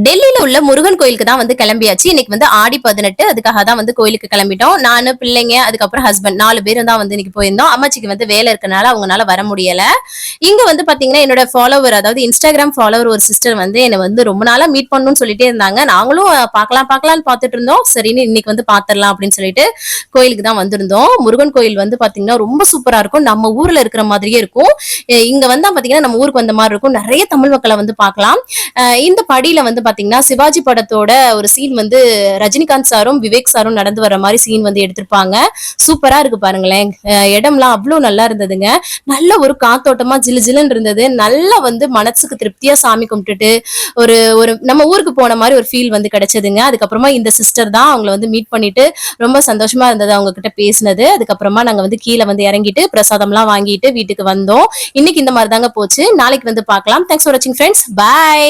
டெல்லியில உள்ள முருகன் கோயிலுக்கு தான் வந்து கிளம்பியாச்சு. இன்னைக்கு வந்து ஆடி 18. அதுக்காக தான் வந்து கோயிலுக்கு கிளம்பிட்டோம். நானு, பிள்ளைங்க, அதுக்கப்புறம் ஹஸ்பண்ட் 4 பேரும் தான் வந்து இன்னைக்கு போயிருந்தோம். அம்மாச்சிக்கு வந்து வேலை இருக்கனால அவங்கனால வர முடியல. இங்க வந்து பாத்தீங்கன்னா என்னோட ஃபாலோவர், அதாவது இன்ஸ்டாகிராம் ஃபாலோவர் ஒரு சிஸ்டர் வந்து என்ன வந்து ரொம்ப நாளா மீட் பண்ணணும்னு சொல்லிட்டே இருந்தாங்க. நாங்களும் பார்க்கலாம்னு பார்த்துட்டு இருந்தோம். சரின்னு இன்னைக்கு வந்து பாத்துரலாம் அப்படின்னு சொல்லிட்டு கோயிலுக்கு தான் வந்திருந்தோம். முருகன் கோயில் வந்து பாத்தீங்கன்னா ரொம்ப சூப்பரா இருக்கும். நம்ம ஊர்ல இருக்கிற மாதிரியே இருக்கும். இங்க வந்தா பாத்தீங்கன்னா நம்ம ஊருக்கு வந்த மாதிரி இருக்கும். நிறைய தமிழ் மக்களை வந்து பார்க்கலாம். இந்த படியில வந்து பாத்தீங்கன்னா சிவாஜி படத்தோட ஒரு சீன் வந்து ரஜினிகாந்த் சாரும் விவேக் சாரும் நடந்து வர மாதிரி சீன் வந்து எடுத்திருப்பாங்க. சூப்பரா இருக்கு பாருங்களேன். இடம்லாம் அவ்வளவு நல்லா இருந்ததுங்க. நல்ல ஒரு காத்தோட்டமா ஜிலு ஜிலுன்னு இருந்தது. நல்லா வந்து மனசுக்கு திருப்தியா சாமி கும்பிட்டுட்டு ஒரு ஒரு நம்ம ஊருக்கு போன மாதிரி ஒரு ஃபீல் வந்து கிடைச்சதுங்க. அதுக்கப்புறமா இந்த சிஸ்டர் தான் அவங்கள வந்து மீட் பண்ணிட்டு ரொம்ப சந்தோஷமா இருந்தது அவங்க கிட்ட பேசினது. அதுக்கப்புறமா நாங்க வந்து கீழே வந்து இறங்கிட்டு பிரசாதம்லாம் வாங்கிட்டு வீட்டுக்கு வந்தோம். இன்னைக்கு இந்த மாதிரி தாங்க போச்சு. நாளைக்கு வந்து பார்க்கலாம். தேங்க்ஸ் ஃபார் வாட்சிங் ஃப்ரெண்ட்ஸ். பை.